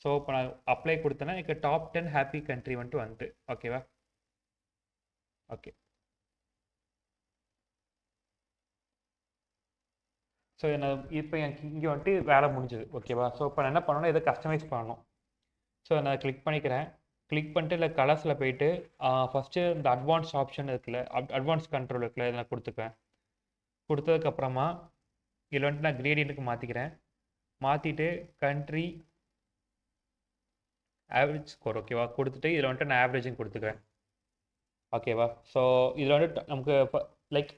S1: ஸோ இப்போ நான் அப்ளை கொடுத்தேன்னா எனக்கு டாப் 10 ஹாப்பி கண்ட்ரி வந்துட்டு. ஓகேவா? ஓகே. ஸோ என்ன இப்போ எனக்கு இங்கே வந்துட்டு வேலை முடிஞ்சுது. ஓகேவா? ஸோ இப்போ நான் என்ன பண்ணணும், இதை கஸ்டமைஸ் பண்ணணும். ஸோ நான் கிளிக் பண்ணிக்கிறேன். கிளிக் பண்ணிட்டு இல்லை கலர்ஸில் போயிட்டு ஃபஸ்ட்டு இந்த அட்வான்ஸ் ஆப்ஷன் இருக்குல்ல, அட்வான்ஸ் கண்ட்ரோல் இருக்குல்ல, இதை நான் கொடுத்துப்பேன். கொடுத்ததுக்கப்புறமா இதில் வந்துட்டு நான் கிரேடியன்ட்டுக்கு மாற்றிக்கிறேன். மாற்றிட்டு கண்ட்ரி ஆவரேஜ் ஸ்கோர். ஓகேவா? கொடுத்துட்டு இதில் வந்துட்டு நான் ஆவரேஜும் கொடுத்துக்கிறேன். ஓகேவா? ஸோ இதில் வந்துட்டு நமக்கு லைக்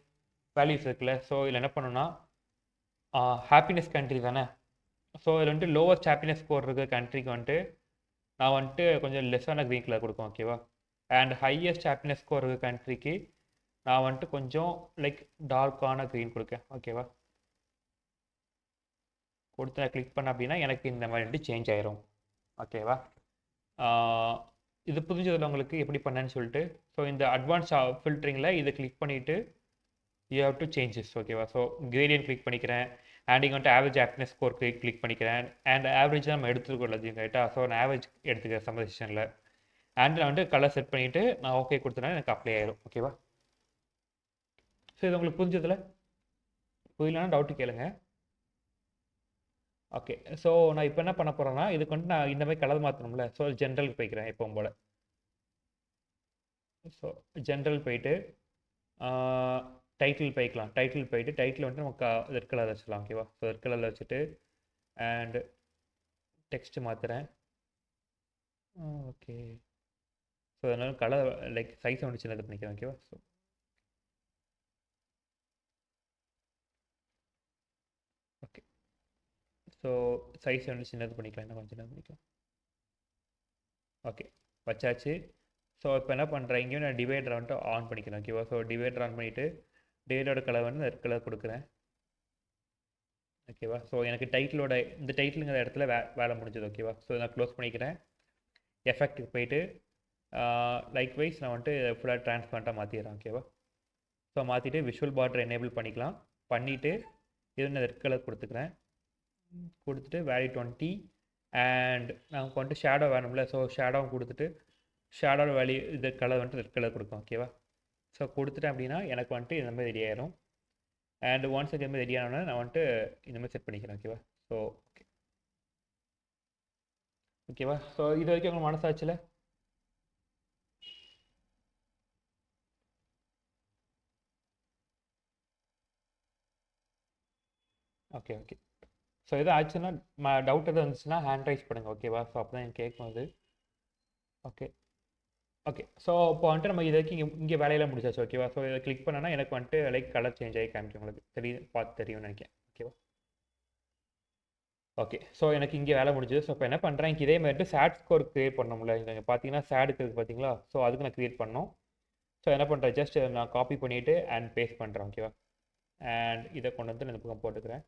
S1: வேல்யூஸ் இருக்குல்ல, ஸோ இதில் என்ன பண்ணணும்னா, ஹாப்பினஸ் கண்ட்ரி தானே, ஸோ இதில் வந்துட்டு லோவஸ்ட் ஹாப்பினஸ் ஸ்கோர் இருக்க கண்ட்ரிக்கு வந்துட்டு நான் வந்துட்டு கொஞ்சம் லெஸ்ஸான க்ரீன் கலர் கொடுப்பேன். ஓகேவா? அண்ட் ஹையஸ்ட் ஹாப்பினஸ் ஸ்கோர் இருக்க கண்ட்ரிக்கு நான் வந்துட்டு கொஞ்சம் லைக் டார்க்கான க்ரீன் கொடுக்கேன். ஓகேவா? கொடுத்து நான் கிளிக் பண்ண அப்படின்னா எனக்கு இந்த மாதிரி வந்துட்டு சேஞ்ச் ஆயிரும். ஓகேவா? இது புரிஞ்சதில் உங்களுக்கு எப்படி பண்ணேன்னு சொல்லிட்டு. ஸோ இந்த அட்வான்ஸ் ஃபில்டரிங்கில் இதை கிளிக் பண்ணிவிட்டு யூ ஹேவ் டு சேஞ்சஸ். ஓகேவா? ஸோ கிரேடியன்ட் கிளிக் பண்ணிக்கிறேன். அண்ட் இங்கே வந்துட்டு ஆவரேஜ் ஹாப்பினஸ் ஸ்கோர் கிளிக் பண்ணிக்கிறேன். அண்ட் ஆவரேஜ் தான் நம்ம எடுத்துருக்கோம் ரைட்டாக. ஸோ நான் ஆவரேஜ் எடுத்துக்கிறேன் சம்மர். அண்ட் நான் வந்துட்டு கலர் செட் பண்ணிவிட்டு நான் ஓகே கொடுத்தேன்னா எனக்கு அப்ளை ஆயிடும். ஓகேவா? ஸோ இது உங்களுக்கு புரிஞ்சதில்? புரியலன்னா டவுட்டு கேளுங்க. ஓகே. ஸோ நான் இப்போ என்ன பண்ண போகிறேன்னா, இதுக்கு வந்துட்டு நான் இந்த மாதிரி கலர் மாற்றணும்ல, ஸோ ஜென்ரலுக்கு போய்க்கிறேன் எப்பவும் போல். ஸோ ஜென்ரல் போயிட்டு டைட்டில் போய்க்கலாம். டைட்டில் போயிட்டு டைட்டில் வந்து நம்ம ரெட் கலர் வச்சுக்கலாம். ஓகேவா? ஸோ ரெட் கலரில் வச்சுட்டு அண்ட் டெக்ஸ்ட் மாற்றுறேன். ஓகே. ஸோ அதனால கலர் லைக் சைஸை வந்து சின்னது பண்ணிக்கிறேன். ஓகேவா? So okay. ஸோ சைஸை வந்து சின்னது பண்ணிக்கலாம். இன்னும் கொஞ்சம் சின்னது பண்ணிக்கலாம். ஓகே, வச்சாச்சு. ஸோ இப்போ என்ன பண்ணுறேன், இங்கேயும் நான் டிவைடரை வந்துட்டு ஆன் பண்ணிக்கிறேன். ஓகேவா? ஸோ டிவைடர் ஆன் பண்ணிவிட்டு டிவைடரோட கலர் வந்து ரெட் கலர் கொடுக்குறேன். ஓகேவா? ஸோ எனக்கு டைட்டிலோட இந்த டைட்டிலுங்கிற இடத்துல வேலை முடிஞ்சது. ஓகேவா? ஸோ நான் க்ளோஸ் பண்ணிக்கிறேன். எஃபெக்ட்டுக்கு போயிட்டு லைக்வைஸ் நான் வந்துட்டு ஃபுல்லாக ட்ரான்ஸ்பரண்ட்டாக மாற்றிடுறேன். ஓகேவா? ஸோ மாற்றிட்டு விஷுவல் பார்டர் எனேபிள் பண்ணிக்கலாம். பண்ணிவிட்டு இது நான் ரெட் கலர் கொடுத்துக்கிறேன். கொடுத்துட்டு வேல்யூ 20 அண்ட் நமக்கு வந்துட்டு ஷேடோ வேணும்ல. ஸோ ஷேடோவும் கொடுத்துட்டு ஷேடோட வேல்யூ இது கலர் வந்துட்டு ரெட் கலர் கொடுக்கும். ஓகேவா? ஸோ கொடுத்துட்டேன் அப்படின்னா எனக்கு வந்துட்டு இந்த மாதிரி ரெடி ஆயிரும். அண்ட் ஒன்ஸ் இது மாதிரி ரெடி ஆனோன்னா நான் வந்துட்டு இந்த மாதிரி செட் பண்ணிக்கிறேன். ஓகேவா? ஸோ ஓகே, ஓகேவா? ஸோ இது வரைக்கும் உங்களுக்கு மனசாச்சுல? Okay, okay. ஸோ எதுவும் ஆச்சுன்னா டவுட் எதுவும் இருந்துச்சுன்னா ஹேண்ட் ரைஸ் பண்ணுங்கள். ஓகேவா? ஸோ அப்போ தான் எனக்கு கேட்கும் அது. Okay, okay. ஸோ இப்போ வந்துட்டு நம்ம இது வரைக்கும் இங்கே வேலையெல்லாம் முடிச்சாச்சு. ஓகேவா? ஸோ இதை கிளிக் பண்ணனா எனக்கு வந்துட்டு லைக் கலர் சேஞ்ச் ஆகி காமிக்கும். உங்களுக்கு பார்த்து தெரியும்னு நினைக்கிறேன். ஓகேவா? ஓகே. ஸோ எனக்கு இங்கே வேலை முடிஞ்சது. ஸோ இப்போ என்ன பண்ணுறேன், இதே மாதிரி சேட் ஸ்கோர் க்ரியேட் பண்ணோம்ல. இங்கே பார்த்தீங்கன்னா சேடுக்கு இருக்குது பார்த்தீங்களா? ஸோ அதுக்கு நான் க்ரியேட் பண்ணோம். ஸோ என்ன பண்ணுறேன், ஜஸ்ட் நான் காப்பி பண்ணிவிட்டு அண்ட் பேஸ்ட் பண்ணுறேன். ஓகேவா? அண்ட் இதை கொண்டு வந்து இந்த பக்கம் போட்டுக்கிறேன்.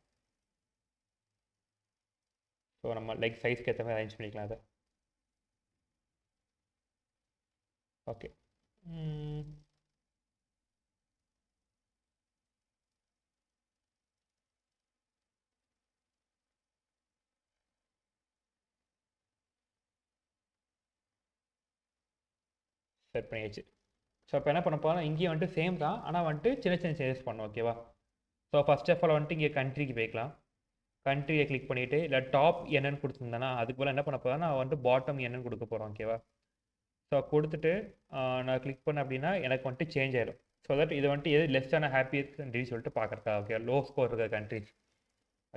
S1: ஸோ நம்ம லைக் சைஸ்க்கு ஏற்ற மாதிரி அரேஞ்ச் பண்ணிக்கலாம் அதை. ஓகே. செட் பண்ணியாச்சு. ஸோ இப்போ என்ன பண்ண போகிறோம், இங்கேயும் வந்துட்டு சேம் தான், ஆனால் வந்துட்டு சின்ன சின்ன சேஞ்சஸ் பண்ணோம். ஓகேவா? ஸோ ஃபர்ஸ்ட் ஆஃப் ஆல் வந்துட்டு இங்கே கண்ட்ரிக்கு போய்க்கலாம். கண்ட்ரியை கிளிக் பண்ணிவிட்டு இல்லை டாப் என்னன்னு கொடுத்துருந்தேன்னா அதுக்கு போல் என்ன பண்ண போகிறேன், நான் வந்துட்டு பாட்டம் என்னன்னு கொடுக்க போகிறோம். ஓகேவா? ஸோ கொடுத்துட்டு நான் கிளிக் பண்ணேன் அப்படின்னா எனக்கு வந்துட்டு சேஞ்ச் ஆயிடும். ஸோ தட் இது வந்துட்டு எது லெஸ்டான ஹாப்பியஸ்ட் கண்ட்ரின்னு சொல்லிட்டு பார்க்குறக்கா. ஓகே, லோ ஸ்கோர் இருக்கிற கண்ட்ரிஸ்.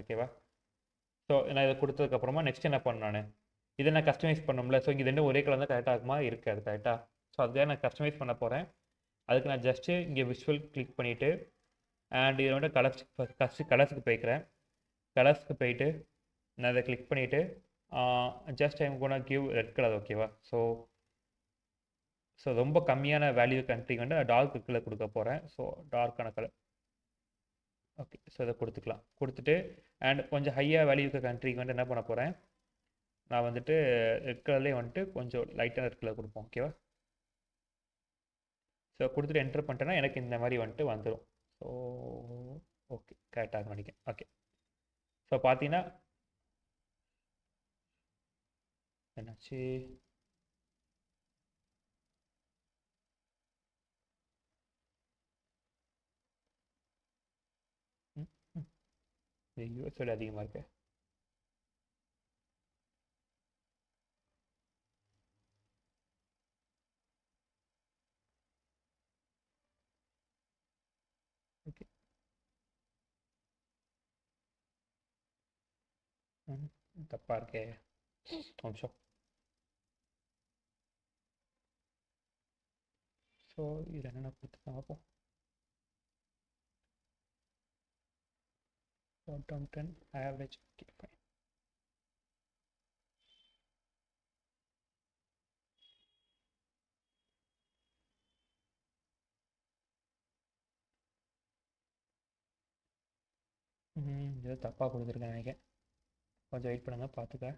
S1: ஓகேவா? ஸோ நான் இதை கொடுத்ததுக்கப்புறமா நெக்ஸ்ட் என்ன பண்ணேன், நான் இதை நான் கஸ்டமைஸ் பண்ணோம்ல. ஸோ இங்கே ரெண்டும் ஒரே கலர் தான் கரெக்டாக இருக்குமா, இருக்காது கரெக்டாக. ஸோ அதுக்காக நான் கஸ்டமைஸ் பண்ண போகிறேன். அதுக்கு நான் ஜஸ்ட்டு இங்கே விஷுவல் கிளிக் பண்ணிவிட்டு அண்ட் இதை வந்துட்டு ஃபஸ்ட்டு கலர்ஸுக்கு போய்க்கிறேன். கலர்ஸ்க்கு போயிட்டு நான் அதை கிளிக் பண்ணிவிட்டு just I'm gonna give red colour. ஓகேவா? ஸோ ஸோ ரொம்ப கம்மியான வேல்யூ கண்ட்ரிக்கு வந்து டார்க் கலர் கொடுக்க போகிறேன். ஸோ டார்க்கான கலர். ஓகே, ஸோ இதை கொடுத்துக்கலாம். கொடுத்துட்டு அண்ட் கொஞ்சம் ஹையாக வேல்யூ இருக்க கண்ட்ரிக்கு வந்து என்ன பண்ண போகிறேன், நான் வந்துட்டு ரெட் கலர்லேயே வந்துட்டு கொஞ்சம் லைட்டாக ரெட் கலர் கொடுப்போம். ஓகேவா? ஸோ கொடுத்துட்டு என்டர் பண்ணிட்டேன்னா எனக்கு இந்த மாதிரி வந்துட்டு வந்துடும். ஸோ ஓகே, கரெக்டாக நினைக்கிறேன். ஓகே. ஸோ பார்த்தீங்கன்னா என்னாச்சு, யூஎஸோட அதிகமாக இருக்கு. ஓகே, தப்பாக இருக்கே, நிமிஷம். ஸோ இதில் என்னென்ன கொடுத்துருக்காங்க பார்ப்போம். bottom 10 average. Okay, fine. இது தப்பாக கொடுத்துருக்கேன் நினைக்கிறேன். கொஞ்சம் வெயிட் பண்ணுங்க, பார்த்துக்க.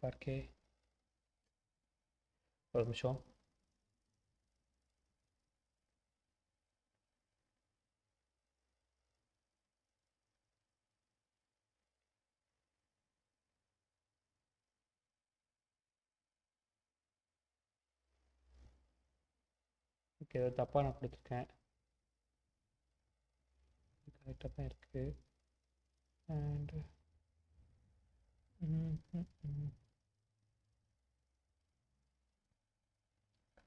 S1: பார்க்கே ஒரு நிமிஷம். ஓகே, இது தப்பாக நான் கொடுத்துருக்கேன். கரெக்டாக தான் இருக்குது. அண்டு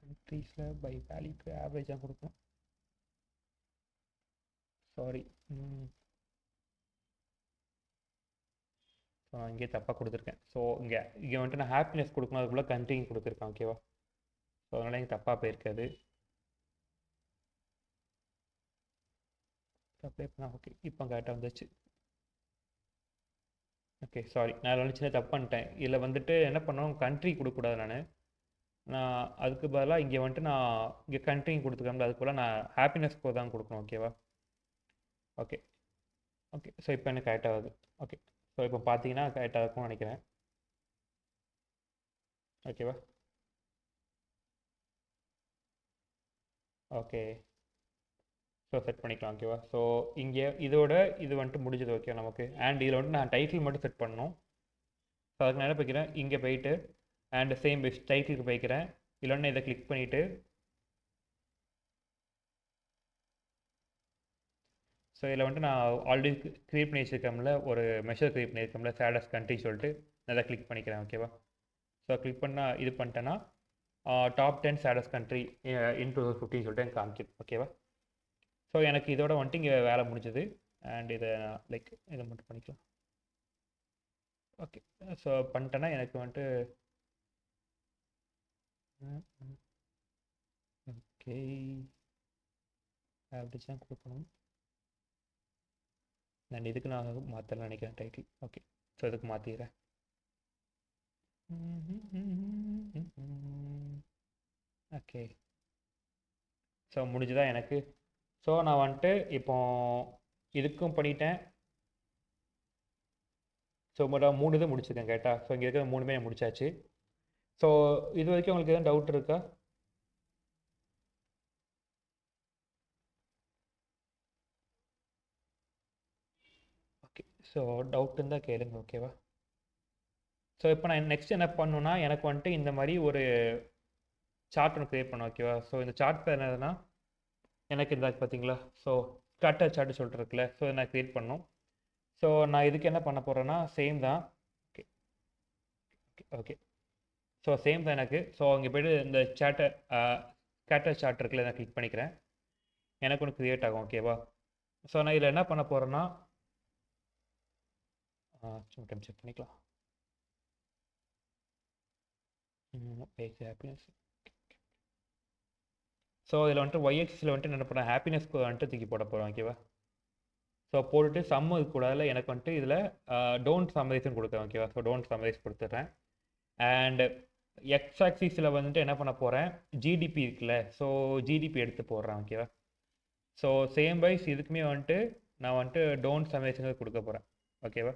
S1: கண்ட்ரீஸில் பை வேல்யூக்கு ஆவரேஜாக கொடுக்கணும். சாரி, ஸோ நான் இங்கே தப்பாக கொடுத்துருக்கேன். ஸோ இங்கே வந்துட்டு நான் ஹாப்பினஸ் கொடுக்கணும், அதுக்குள்ளே கண்ட்ரிங் கொடுத்துருக்கேன். ஓகேவா? ஸோ அதனால் இங்கே தப்பாக போயிருக்காது. அப்ளை பண்ணால் ஓகே, இப்போ கரெக்டாக வந்துச்சு. ஓகே, சாரி, நான் அதில் சின்ன தப்பு பண்ணிட்டேன். இதில் வந்துட்டு என்ன பண்ணணும், கண்ட்ரி கொடுக்கக்கூடாது. நான் அதுக்கு பதிலாக இங்கே வந்துட்டு நான் இங்கே கண்ட்ரி கொடுத்துக்கோங்க, அதுக்கு பதிலாக நான் ஹாப்பினஸ் ஸ்கோர் தான் கொடுக்கணும். ஓகேவா? ஓகே ஓகே, ஸோ இப்போ எனக்கு கரெக்டாக ஆகுது. ஓகே, ஸோ இப்போ பார்த்தீங்கன்னா கரெக்டாக இருக்கும்னு நினைக்கிறேன். ஓகேவா? ஓகே, ஸோ செட் பண்ணிக்கலாம். ஓகேவா? ஸோ இங்கே இதோட இது வந்துட்டு முடிஞ்சது. ஓகே நமக்கு. அண்ட் இதில் வந்துட்டு நான் டைட்டில் மட்டும் செட் பண்ணணும். ஸோ அதுக்கு நான் என்ன போய்க்கிறேன், இங்கே போயிட்டு அண்ட் சேம் பெஸ்ட் டைட்டிலுக்கு போய்க்கிறேன். இல்லைன்னா இதை கிளிக் பண்ணிவிட்டு ஸோ இதில் வந்துட்டு நான் ஆல்ரெடி க்ரியேட் பண்ணி வச்சுருக்கோம்ல, ஒரு மெஷர் க்ரியேட் பண்ணியிருக்கோம்ல, சேடஸ் கண்ட்ரி சொல்லிட்டு நான் அதை கிளிக் பண்ணிக்கிறேன். ஓகேவா? ஸோ கிளிக் பண்ணால் இது பண்ணிட்டேன்னா டாப் 10 சேடஸ் கண்ட்ரி இன் 2015 சொல்லிட்டு எனக்கு காமிக்குது. ஓகேவா? ஸோ எனக்கு இதோட வந்துட்டு இங்கே வேலை முடிஞ்சது. அண்ட் இதை லைக் இதை மட்டும் பண்ணிக்கலாம். ஓகே, ஸோ பண்ணிட்டேன்னா எனக்கு வந்துட்டு ஓகே ஆவரேஜ் தான் கொடுக்கணும். நான் இதுக்கு நான் மாற்றலாம் நினைக்கிறேன் டைட்டில். ஓகே, ஸோ இதுக்கு மாற்றிடுறேன். ஓகே, ஸோ முடிஞ்சுதான் எனக்கு. ஸோ நான் வந்துட்டு இப்போ இதுக்கும் பண்ணிட்டேன். ஸோ மொத்தம் 3 இது முடிச்சிருக்கேன் கேட்டால். ஸோ இங்கே இருக்கிற 3மே முடிச்சாச்சு. ஸோ இது வரைக்கும் உங்களுக்கு எதுவும் டவுட் இருக்கா? ஓகே, ஸோ டவுட் இருந்தால் கேளுங்க. ஓகேவா? ஸோ இப்போ நான் நெக்ஸ்ட் என்ன பண்ணணுன்னா, எனக்கு வந்துட்டு இந்த மாதிரி ஒரு சார்ட் ஒன்று க்ரியேட் பண்ணணும். ஓகேவா? ஸோ இந்த சார்ட் பேர் என்னதுன்னா, எனக்கு இந்த பார்த்தீங்களா, ஸோ ஸ்கேட்டர் சார்ட் சொல்லிட்டு இருக்குல்ல, ஸோ நான் க்ரியேட் பண்ணணும். ஸோ நான் இதுக்கு என்ன பண்ண போகிறேன்னா, சேம் தான். Okay okay okay, so same தான் எனக்கு. ஸோ அங்கே போய்ட்டு இந்த ஸ்கேட்டர் சார்ட் இருக்குல்ல, நான் கிளிக் பண்ணிக்கிறேன். எனக்கு ஒன்று க்ரியேட் ஆகும். ஓகேவா? ஸோ நான் இதில் என்ன பண்ண போகிறேன்னா, சும்மா செக் பண்ணிக்கலாம். ஹாப்பினஸ். ஸோ இதில் வந்துட்டு ஒய்எக்ஸில் வந்துட்டு என்ன பண்ணுறேன், ஹாப்பினஸ் வந்துட்டு தூக்கி போட போகிறோம். ஓகேவா? ஸோ போட்டுட்டு சம்மு கூடாதுல, எனக்கு வந்துட்டு இதில் டோன்ட் சம்மரைஸ்னு கொடுக்குறேன். ஓகேவா? ஸோ டோன்ட் சம்மரைஸ் கொடுத்துட்றேன். அண்ட் எக்ஸ் ஆக்சிஸில் வந்துட்டு என்ன பண்ண போகிறேன், ஜிடிபி இருக்குல்ல, ஸோ ஜிடிபி எடுத்து போடுறேன். ஓகேவா? ஸோ சேம் வைஸ் இதுக்குமே வந்துட்டு நான் வந்துட்டு டோன்ட் சம்மரைஸ்ங்கிறது கொடுக்க போகிறேன். ஓகேவா?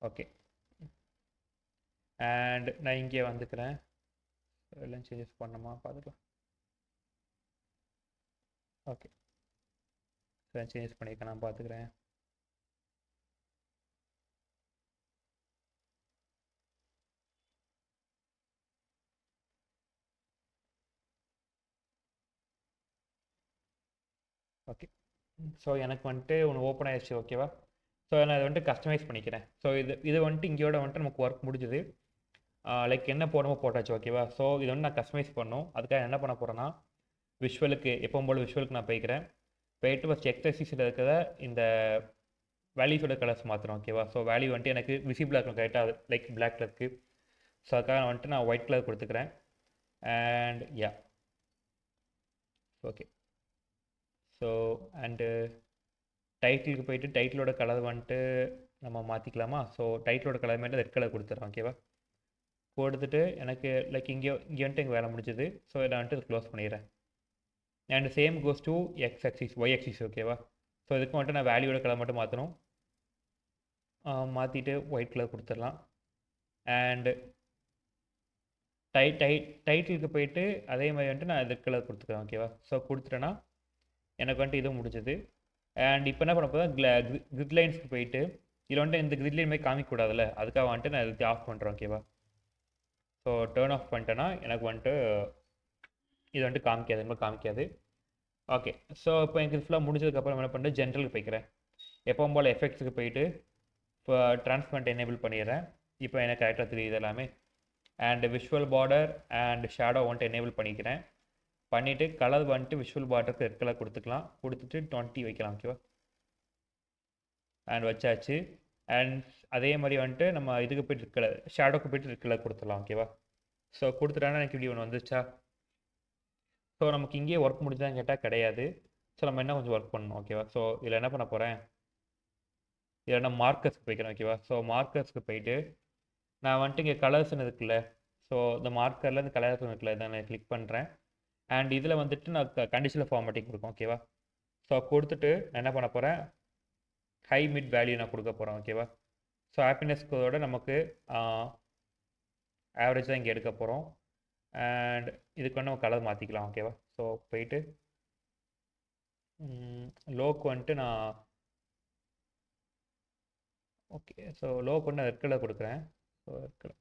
S1: ஓகே, அண்ட் நான் இங்கே வந்துக்கிறேன். எல்லாம் சேஞ்சஸ் பண்ணணுமா பார்த்துக்கலாம். ஓகே, எல்லாம் சேஞ்சஸ் பண்ணியிருக்கேன், நான் பார்த்துக்கிறேன். ஓகே, ஸோ எனக்கு வந்துட்டு ஒன்று ஓப்பன் ஆயிடுச்சு. ஓகேவா? ஸோ நான் இதை வந்துட்டு கஸ்டமைஸ் பண்ணிக்கிறேன். ஸோ இது வந்துட்டு இங்கேயோட வந்துட்டு நமக்கு ஒர்க் முடிஞ்சுது. லைக் என்ன போடணுமோ போட்டாச்சு. ஓகேவா? ஸோ இது வந்து நான் கஸ்டமைஸ் பண்ணணும். அதுக்காக என்ன பண்ண போகிறேன்னா, விஷுவலுக்கு எப்பவும் போல் விஷுவலுக்கு நான் போய்க்கிறேன். போயிட்டு ஃபஸ்ட் எக்ஸசைஸில் இருக்கிற இந்த வேல்யூஸோட கலர்ஸ் மாற்றணும். ஓகேவா? ஸோ வேல்யூ வந்துட்டு எனக்கு விசிபிளாக இருக்கணும் கரெக்டாக, லைக் பிளாக் கலருக்கு. ஸோ அதுக்காக நான் வந்துட்டு நான் ஒயிட் கலர் கொடுத்துக்கிறேன். And yeah, okay. So and டைட்டிலுக்கு போயிட்டு டைட்டிலோட கலர் வந்துட்டு நம்ம மாற்றிக்கலாமா? ஸோ டைட்டிலோட கலர் மாதிரி ரெட் கலர் கொடுத்துட்றோம். ஓகேவா? கொடுத்துட்டு எனக்கு லைக் இங்கே வந்துட்டு எங்கள் வேலை முடிஞ்சது. ஸோ இதை வந்துட்டு க்ளோஸ் பண்ணிடுறேன். And same goes to X axis, Y axis. ஓகேவா? ஸோ இதுக்கு மட்டும் நான் வேல்யூட கலர் மட்டும் மாற்றணும். மாற்றிட்டு ஒயிட் கலர் கொடுத்துடலாம். அண்டு டைட்டிலுக்கு போயிட்டு அதே மாதிரி வந்துட்டு நான் ரெட் கலர் கொடுத்துக்கிறேன். ஓகேவா? ஸோ கொடுத்துட்டேன்னா எனக்கு வந்துட்டு இதுவும் முடிஞ்சது. அண்ட் இப்போ என்ன பண்ண போதும், கிரிட் லைன்ஸ்க்கு போயிட்டு இதில் வந்துட்டு இந்த கிரிட் லைன் மாதிரி காமிக்கக்கூடாதுல்ல, அதுக்காக வந்துட்டு நான் இது ஆஃப் பண்ணுறேன். ஓகேவா? ஸோ டேர்ன் ஆஃப் பண்ணிட்டேன்னா எனக்கு வந்துட்டு இது வந்துட்டு காமிக்காது, காமிக்காது. ஓகே. ஸோ இப்போ எனக்கு இது ஃபுல்லாக முடிஞ்சதுக்கப்புறம் என்ன பண்ணுறேன், ஜென்ரலுக்கு போய்க்கிறேன். எப்பவும் போல் எஃபெக்ட்ஸுக்கு போயிட்டு இப்போ டிரான்ஸ்பரண்ட் எனேபிள் பண்ணிடுறேன். இப்போ எனக்கு கரெக்டாக தெரியுது எல்லாமே. And visual border and shadow வந்துட்டு எனேபிள் பண்ணிக்கிறேன். பண்ணிவிட்டு கலர் வந்துட்டு விஷுவல் பார்டருக்கு ரெட் கலர் கொடுத்துக்கலாம். கொடுத்துட்டு 20 வைக்கலாம். ஓகேவா? அண்ட் வச்சாச்சு. அண்ட் அதே மாதிரி வந்துட்டு நம்ம இதுக்கு போய்ட்டு ரெட் கலர், ஷேடோக்கு போய்ட்டு ரெட் கலர் கொடுத்துடலாம். ஓகேவா? ஸோ கொடுத்துட்டானா எனக்கு இப்படி ஒன்று வந்துச்சா? ஸோ நமக்கு இங்கேயே ஒர்க் முடிஞ்சான்னு கேட்டால் கிடையாது. ஸோ நம்ம என்ன கொஞ்சம் ஒர்க் பண்ணணும். ஓகேவா? ஸோ இதில் என்ன பண்ண போகிறேன், இதில் நான் மார்க்கர்ஸ்க்கு போய்க்கிறேன். ஓகேவா? ஸோ மார்க்கர்ஸ்க்கு போயிட்டு நான் வந்துட்டு இங்கே கலர்ஸ்னு இருக்குல்ல, ஸோ இந்த மார்க்கரில் இந்த கலர்ஸ் இருக்குல்ல, இதை நான் கிளிக் பண்ணுறேன். அண்ட் இதில் வந்துட்டு நான் கண்டிஷனல் ஃபார்மேட்டிங் கொடுக்கும். ஓகேவா? ஸோ கொடுத்துட்டு நான் என்ன பண்ண போகிறேன், ஹை மிட் வேல்யூ நான் கொடுக்க போகிறேன். ஓகேவா? ஸோ ஹாப்பினஸ் ஸ்கோரோட நமக்கு ஆவரேஜ் தான் இங்கே எடுக்க போகிறோம். அண்ட் இதுக்கு வந்து நம்ம கலர் மாற்றிக்கலாம். ஓகேவா? ஸோ போயிட்டு லோக்கு வந்துட்டு நான் ஓகே, ஸோ லோக்கு வந்து நான் ரெட் கலர் கொடுக்குறேன். So red colour.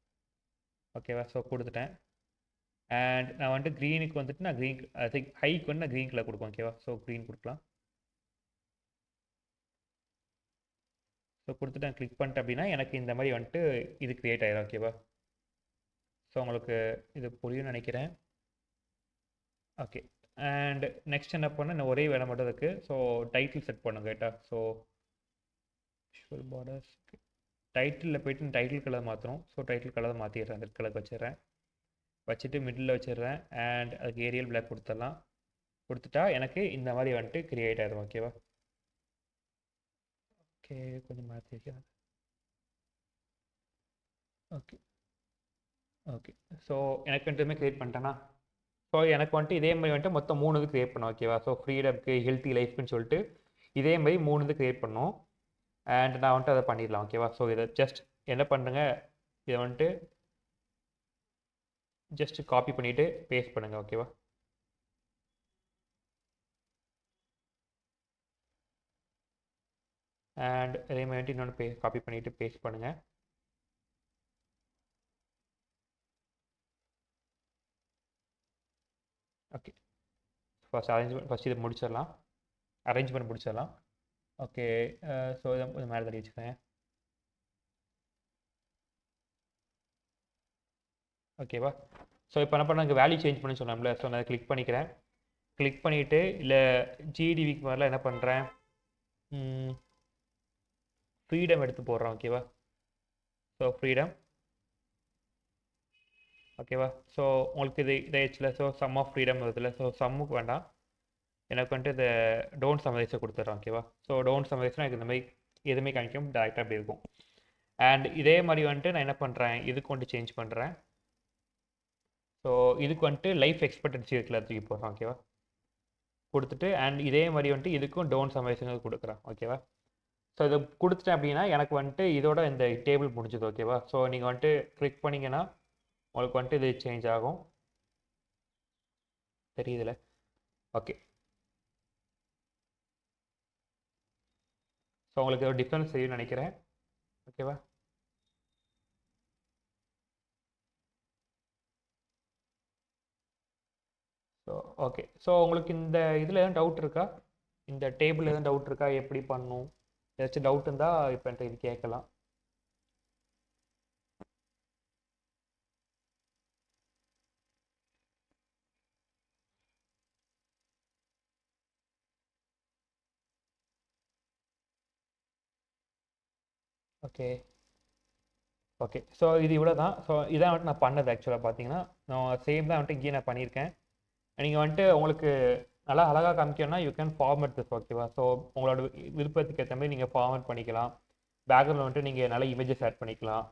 S1: ஓகேவா? ஸோ கொடுத்துட்டேன். அண்ட் நான் வந்துட்டு க்ரீனுக்கு வந்துட்டு நான் க்ரீன், ஐ திங்க் ஹைக்கு வந்து நான் க்ரீன் கலர் கொடுப்பேன். ஓகேவா? ஸோ க்ரீன் கொடுக்கலாம். ஸோ கொடுத்துட்டு நான் கிளிக் பண்ணிட்டேன் அப்படின்னா எனக்கு இந்த மாதிரி வந்துட்டு இது க்ரியேட் ஆயிடும். ஓகேவா? ஸோ உங்களுக்கு இது புரியும்னு நினைக்கிறேன். ஓகே. அண்ட் நெக்ஸ்ட் என்ன பண்ண, நான் ஒரே வேலை மட்டும் இருக்குது. ஸோ டைட்டில் செட் பண்ணுங்க கேட்டா. ஸோ விஷுவல் பார்டர்ஸ் டைட்டிலில் போய்ட்டு டைட்டில் கலர் மாற்றணும். ஸோ டைட்டில் கலர் மாற்றிடுறேன், ரெட் கலர் வச்சிடுறேன். வச்சுட்டு மிடில் வச்சிடுறேன். அண்ட் அதுக்கு ஏரியல் பிளாக் கொடுத்துடலாம். கொடுத்துட்டா எனக்கு இந்த மாதிரி வந்துட்டு க்ரியேட் ஆகிடும். ஓகேவா? ஓகே, கொஞ்சம் மாற்றி வைக்கிறேன். Okay okay. ஸோ எனக்கு ரெண்டுமே க்ரியேட் பண்ணிட்டேன்னா, ஸோ எனக்கு வந்துட்டு இதே மாதிரி வந்துட்டு மொத்தம் 3 இது க்ரியேட் பண்ணோம். ஓகேவா? ஸோ ஃப்ரீடம்க்கு, ஹெல்த்தி லைஃப்னு சொல்லிட்டு இதே மாதிரி 3 இது க்ரியேட் பண்ணோம். அண்ட் நான் வந்துட்டு அதை பண்ணிடலாம். ஓகேவா? ஸோ இதை ஜஸ்ட் என்ன பண்ணுங்க, இதை வந்துட்டு ஜஸ்ட் காப்பி பண்ணிவிட்டு பேஸ்ட் பண்ணுங்கள். ஓகேவா? அண்ட் அதே மாதிரி வந்துட்டு இன்னொன்று காப்பி பண்ணிவிட்டு பேஸ்ட் பண்ணுங்கள். ஓகே. ஃபஸ்ட் இதை முடிச்சிடலாம், அரேஞ்ச்மெண்ட் முடிச்சிடலாம். ஓகே. ஸோ இதை கொஞ்சம் மேலே தள்ளி வச்சுக்கிறேன். ஓகேவா? ஸோ இப்போ என்ன பண்ண, வேல்யூ சேஞ்ச் பண்ணி சொன்னோம்ல, ஸோ நான் அதை கிளிக் பண்ணிக்கிறேன். கிளிக் பண்ணிவிட்டு இல்லை ஜிடிவிக்கு மாதிரிலாம் என்ன பண்ணுறேன், ஃப்ரீடம் எடுத்து போடுறோம். ஓகேவா? So freedom. ஓகேவா? ஸோ உங்களுக்கு இது இதாகிடுச்சுல. ஸோ சம் ஆஃப் ஃப்ரீடம் வருதுல்ல. ஸோ சம்முக்கு வேண்டாம், எனக்கு வந்துட்டு இந்த டோன்ட் சம்மரைஸை கொடுத்துட்றோம். ஓகேவா? ஸோ டோன்ட் சம்மரைஸ்னால் எனக்கு இந்த மாதிரி எதுவுமே காமிக்கும், டேரெக்டாக அப்படி இருக்கும். அண்ட் இதே மாதிரி வந்துட்டு நான் என்ன பண்ணுறேன், இதுக்கு வந்துட்டு சேஞ்ச் பண்ணுறேன். ஸோ இதுக்கு வந்துட்டு லைஃப் எக்ஸ்பெக்டன்சி இருக்குல்ல, தூக்கி போடுறோம். ஓகேவா? கொடுத்துட்டு அண்ட் இதே மாதிரி வந்துட்டு இதுக்கும் டோன்ட் சம்மரைஸுங்க கொடுக்குறேன். ஓகேவா? ஸோ இதை கொடுத்துட்டேன் அப்படின்னா எனக்கு வந்துட்டு இதோட இந்த டேபிள் முடிஞ்சது. ஓகேவா? ஸோ நீங்கள் வந்துட்டு கிளிக் பண்ணிங்கன்னா உங்களுக்கு வந்துட்டு இது சேஞ்ச் ஆகும், தெரியுதுல? ஓகே. ஸோ உங்களுக்கு ஒரு டிஃப்ரென்ஸ் தெரியும்னு நினைக்கிறேன். ஓகேவா? So okay. ஸோ உங்களுக்கு இந்த இதில் எதுவும் டவுட் இருக்கா, இந்த டேபிள் எதுவும் டவுட் இருக்கா, எப்படி பண்ணணும், ஏதாச்சும் டவுட் இருந்தால் இப்போ என்கிட்ட இது கேட்கலாம். Okay okay. ஸோ இது இவ்வளோ தான். ஸோ இதான் வந்துட்டு நான் பண்ணது. ஆக்சுவலாக பார்த்தீங்கன்னா நான் சேம் தான் வந்துட்டு இங்கேயே நான் பண்ணியிருக்கேன். நீங்கள் வந்துட்டு உங்களுக்கு நல்லா அழகாக காமிக்கணும்னா யூ கேன் ஃபார்மேட் திஸ். ஓகேவா? ஸோ உங்களோட விருப்பத்துக்கு ஏற்ற மாதிரி நீங்கள் ஃபார்மேட் பண்ணிக்கலாம். பேக்ரவுண்ட் வந்துட்டு நீங்கள் நல்ல இமேஜஸ் ஆட் பண்ணிக்கலாம்.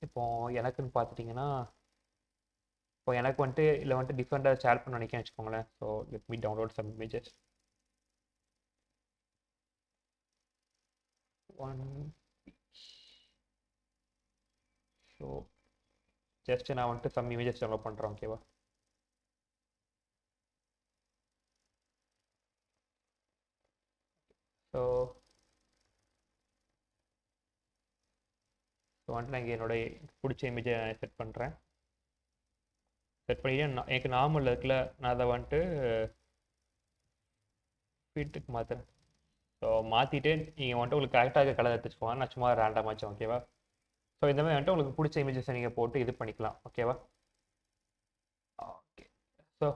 S1: இப்போ எனக்குன்னு பார்த்துட்டிங்கன்னா, இப்போ எனக்கு வந்துட்டு இதில் வந்துட்டு டிஃப்ரெண்ட்டாக ஷேர் பண்ண நினைக்கிறேன் வச்சுக்கோங்களேன். So let me download some images. One. So just நான் வந்துட்டு சம் இமேஜஸ் டவுன்லோட் பண்ணுறேன். ஓகேவா? ஸோ வந்துட்டு நான் இங்கே என்னோட பிடிச்ச இமேஜை செட் பண்ணுறேன். செட் பண்ணிட்டு எனக்கு நார்மல் இருக்குல்ல, நான் அதை வந்துட்டு வீட்டுக்கு மாற்றுறேன். ஸோ மாற்றிட்டு நீங்கள் வந்துட்டு உங்களுக்கு கரெக்டாக இருக்க கலர் எடுத்து வச்சுக்கோங்க. நான் சும்மா ரேண்டமாச்சும், ஓகேவா? ஸோ இந்த மாதிரி வந்துட்டு உங்களுக்கு பிடிச்ச இமேஜஸை நீங்கள் போட்டு இது பண்ணிக்கலாம், ஓகேவா? ஓகே. ஸோ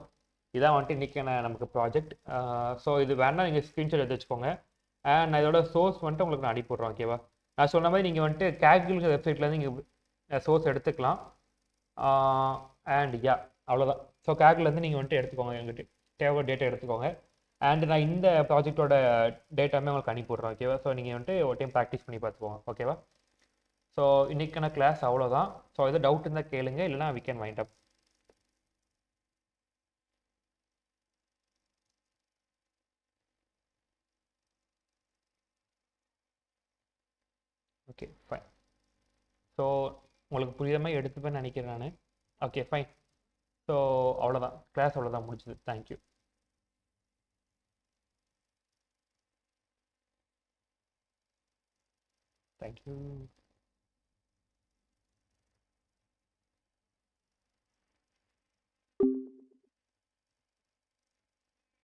S1: இதான் வந்துட்டு இன்றைக்கான நமக்கு ப்ராஜெக்ட். ஸோ இது வேணால் நீங்கள் ஸ்க்ரீன்ஷாட் எடுத்து வச்சுக்கோங்க. அண்ட் நான் இதோட சோர்ஸ் வந்துட்டு உங்களுக்கு நான் அனுப்பிவிட்றேன், ஓகேவா? நான் சொன்ன மாதிரி நீங்கள் வந்துட்டு கேகுல்கிற வெப்சைட்லேருந்து நீங்கள் சோர்ஸ் எடுத்துக்கலாம். அண்ட் யா, அவ்வளோதான். ஸோ கேகுலேருந்து நீங்கள் வந்துட்டு எடுத்துக்கோங்க, எங்கிட்ட தேவை டேட்டா எடுத்துக்கோங்க. அண்ட் நான் இந்த ப்ராஜெக்டோட டேட்டாமே உங்களுக்கு அனுப்பிவிட்றேன், ஓகேவா? ஸோ நீங்கள் வந்துட்டு ஒரு டைம் ப்ராக்டிஸ் பண்ணி பார்த்துக்கோங்க, ஓகேவா? ஸோ இன்றைக்கான கிளாஸ் அவ்வளோதான். ஸோ எதாவது டவுட் இருந்தால் கேளுங்க, இல்லைனா we can wind up. Okay, fine. So உங்களுக்கு புரியுற மாதிரி எடுத்துப்பேன்னு நினைக்கிறேன் நான். Okay, fine. ஸோ அவ்வளோதான், கிளாஸ் அவ்வளோதான், முடிச்சுது. தேங்க்யூ. தேங்க்யூ.